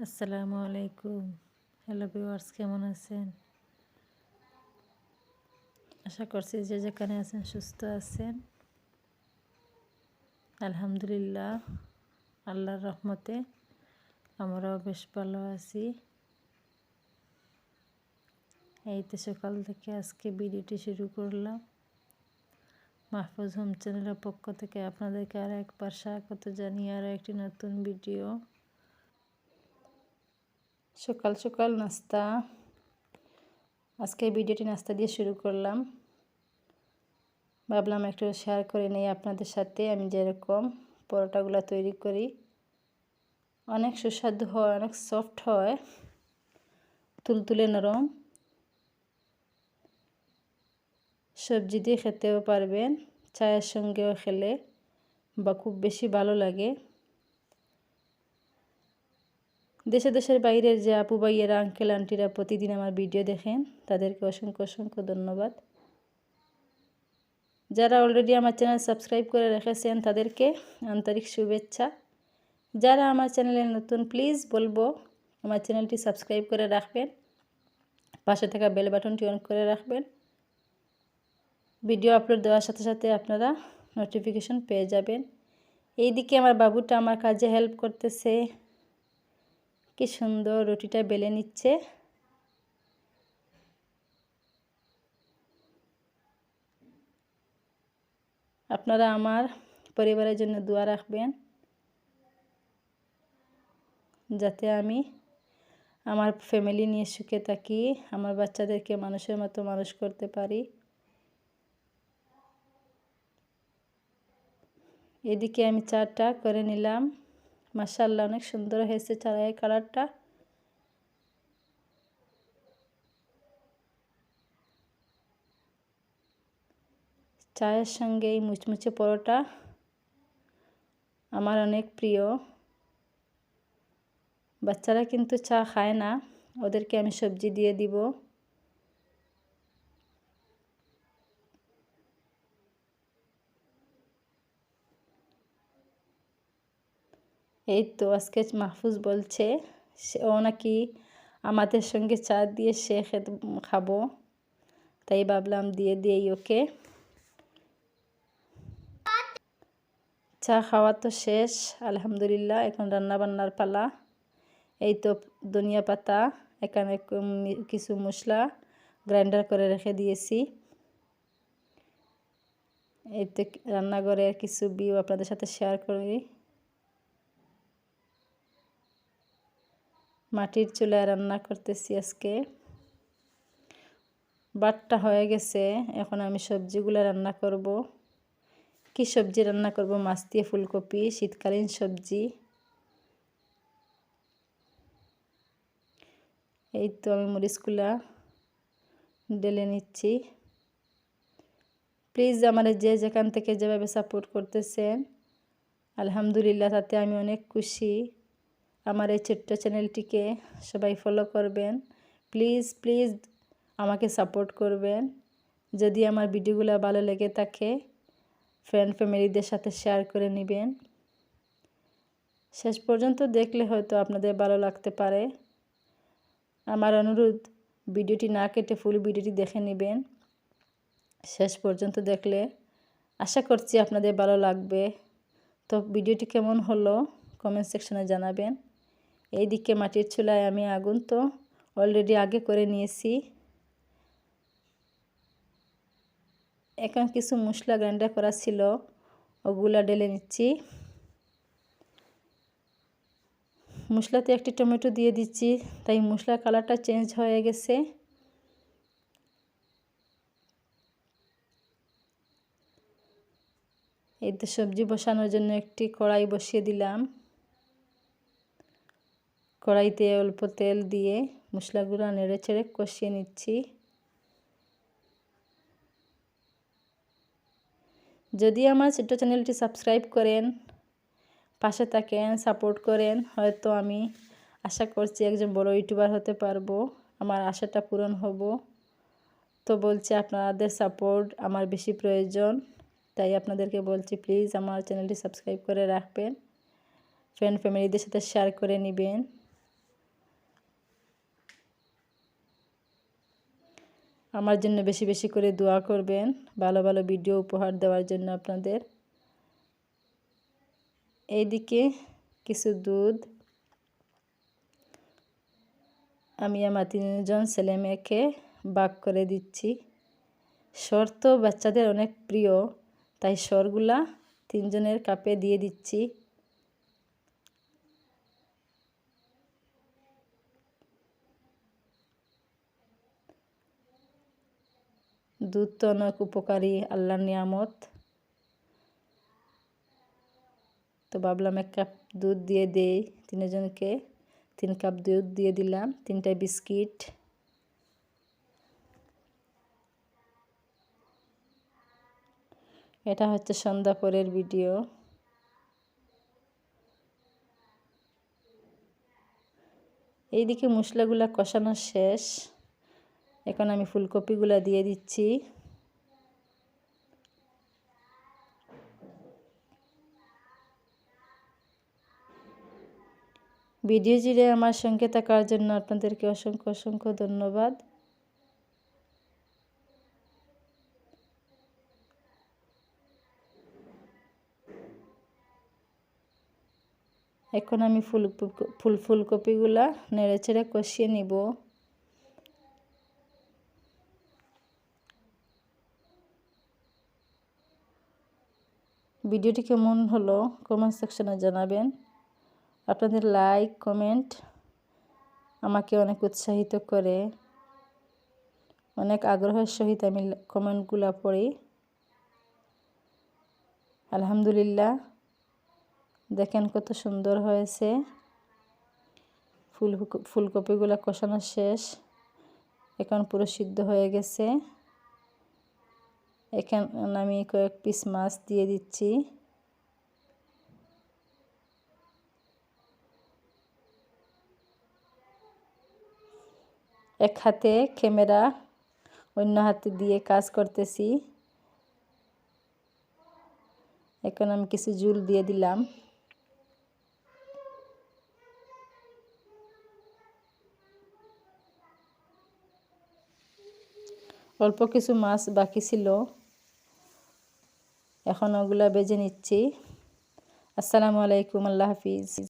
আসসালামু আলাইকুম। Hello viewers, কেমন আছেন? আশা করছি যে যেখানে আছেন সুস্থ আছেন। আলহামদুলিল্লাহ, আল্লাহর রহমতে আমরাও বেশ ভালো আছি। এই তো সকাল থেকে আজকে ভিডিওটি শুরু করলাম। মাহফুজ হোম চ্যানেলের পক্ষ থেকে আপনাদেরকে আরও একবার স্বাগত জানিয়ে আরও একটি নতুন ভিডিও। সকাল সকাল নাস্তা, আজকে ভিডিওটি নাস্তা দিয়ে শুরু করলাম। ভাবলাম একটু শেয়ার করে নেই আপনাদের সাথে আমি যেরকম পরোটাগুলো তৈরি করি। অনেক সুস্বাদু হয়, অনেক সফট হয়, তুলতুলে নরম। সবজি দিয়ে খেতেও পারবেন, চায়ের সঙ্গেও খেলে বা খুব বেশি ভালো লাগে। দেশের বাইরের যে আপু ভাইয়েরা, আঙ্কেল আন্টিরা প্রতিদিন আমার ভিডিও দেখেন, তাদেরকে অসংখ্য অসংখ্য ধন্যবাদ। যারা অলরেডি আমার চ্যানেল সাবস্ক্রাইব করে রেখেছেন তাদেরকে আন্তরিক শুভেচ্ছা। যারা আমার চ্যানেলে নতুন, প্লিজ বলবো আমার চ্যানেলটি সাবস্ক্রাইব করে রাখবেন, পাশে থাকা বেল বাটনটি অন করে রাখবেন। ভিডিও আপলোড দেওয়ার সাথে সাথে আপনারা নোটিফিকেশন পেয়ে যাবেন। এইদিকে আমার বাবুটা আমার কাজে হেল্প করতেছে, কি সুন্দর রুটিটা বেলে নিচ্ছে। আপনারা আমার পরিবারের জন্য দোয়া রাখবেন, যাতে আমি আমার ফ্যামিলি নিয়ে সুখে থাকি, আমার বাচ্চাদেরকে মানুষের মতো মানুষ করতে পারি। এদিকে আমি চাটা করে নিলাম। মাশাআল্লাহ, অনেক সুন্দর হয়েছে চায়ের কালারটা। চায়ের সঙ্গে এই মুচমুচে পরোটা আমার অনেক প্রিয়। বাচ্চারা কিন্তু চা খায় না, ওদেরকে আমি সবজি দিয়ে দিব। এই তো আজকে মাহফুজ বলছে ও নাকি আমাদের সঙ্গে চা দিয়ে সে খাবো, তাই ভাবলাম দিয়ে দিই ওকে। চা খাওয়া তো শেষ আলহামদুলিল্লাহ, এখন রান্না বান্নার পালা। এই তো ধনিয়া পাতা, এখানে কিছু মশলা গ্রাইন্ডার করে রেখে দিয়েছি। এই তো রান্নাঘরের কিছু ভিউ আপনাদের সাথে শেয়ার করি। মাটির চুলায় রান্না করতেছি আজকে। ভাতটা হয়ে গেছে, এখন আমি সবজিগুলো রান্না করব। কি সবজি রান্না করব? মাছ দিয়ে ফুলকপি, শীতকালীন সবজি। এই তো আমি মরিচগুলা ঢেলে নিচ্ছি। প্লিজ আমার যে যেখান থেকে যেভাবে সাপোর্ট করতেছেন আলহামদুলিল্লাহ, তাতে আমি অনেক খুশি। আমার এই ছোট্ট চ্যানেলটিকে সবাই ফলো করবেন, প্লিজ প্লিজ আমাকে সাপোর্ট করবেন। যদি আমার ভিডিওগুলো ভালো লেগে থাকে ফ্রেন্ড ফ্যামিলিদের সাথে শেয়ার করে নেবেন। শেষ পর্যন্ত দেখলে হয়তো আপনাদের ভালো লাগতে পারে। আমার অনুরোধ, ভিডিওটি না কেটে ফুল ভিডিওটি দেখে নেবেন। শেষ পর্যন্ত দেখলে আশা করছি আপনাদের ভালো লাগবে। তো ভিডিওটি কেমন হলো কমেন্ট সেকশনে জানাবেন। এইদিকে মাটির চুলায় আমি আগুন তো অলরেডি আগে করে নিয়েছি। এখন কিছু মশলা গ্রাইন্ডার করা ছিল, ওগুলা ঢেলে নিচ্ছি। মশলাতে একটি টমেটো দিয়ে দিচ্ছি, তাই মশলার কালারটা চেঞ্জ হয়ে গেছে। এই তো সবজি বসানোর জন্য একটি কড়াই বসিয়ে দিলাম। কড়াইতে অল্প তেল দিয়ে মশলাগুলো নেড়ে চেড়ে কষিয়ে নিচ্ছি। যদি আমার ছোট্ট চ্যানেলটি সাবস্ক্রাইব করেন, পাশে থাকেন, সাপোর্ট করেন, হয়তো আমি আশা করছি একজন বড় ইউটিউবার হতে পারবো, আমার আশাটা পূরণ হব। তো বলছি আপনাদের সাপোর্ট আমার বেশি প্রয়োজন, তাই আপনাদেরকে বলছি প্লিজ আমার চ্যানেলটি সাবস্ক্রাইব করে রাখবেন, ফ্রেন্ড ফ্যামিলিদের সাথে শেয়ার করে নেবেন। আমার জন্য বেশি বেশি করে দোয়া করবেন, ভালো ভালো ভিডিও উপহার দেওয়ার জন্য আপনাদের। এইদিকে কিছু দুধ আমি আমার 3 জন ছেলে মেয়েকে ভাগ করে দিচ্ছি। সর তো বাচ্চাদের অনেক প্রিয়, তাই সরগুলা 3 জনের কাপে দিয়ে দিচ্ছি। দুধ তো অনেক উপকারী, আল্লাহর নিয়ামত। তো ভাবলাম 1 কাপ দুধ দিয়ে দেই 3 জনকে। 3 কাপ দুধ দিয়ে দিলাম, 3টা বিস্কিট। এটা হচ্ছে সন্ধ্যা পরের ভিডিও। এইদিকে মশলাগুলা কষানো শেষ, এখন আমি ফুলকপিগুলা দিয়ে দিচ্ছি। ভিডিও জুড়ে আমার সঙ্গে থাকার জন্য আপনাদেরকে অসংখ্য অসংখ্য ধন্যবাদ। এখন আমি ফুলকপিগুলা নেড়েচেড়ে কষিয়ে নিব। ভিডিওটি কেমন হলো কমেন্ট সেকশনে জানাবেন। আপনাদের লাইক কমেন্ট আমাকে অনেক উৎসাহিত করে, অনেক আগ্রহের সহিত আমি কমেন্টগুলো পড়ি। আলহামদুলিল্লাহ, দেখেন কত সুন্দর হয়েছে। ফুলকপিগুলো কষানো শেষ, এখন পুরো সিদ্ধ হয়ে গেছে। এখন আমি কয়েক পিস মাছ দিয়ে দিচ্ছি। এক হাতে ক্যামেরা, অন্য হাতে দিয়ে কাজ করতেছি। এখন আমি কিছু ঝোল দিয়ে দিলাম। অল্প কিছু মাছ বাকি ছিল, এখন ওগুলা ভেজে নিচ্ছি। আসসালামু আলাইকুম, আল্লাহ হাফিজ।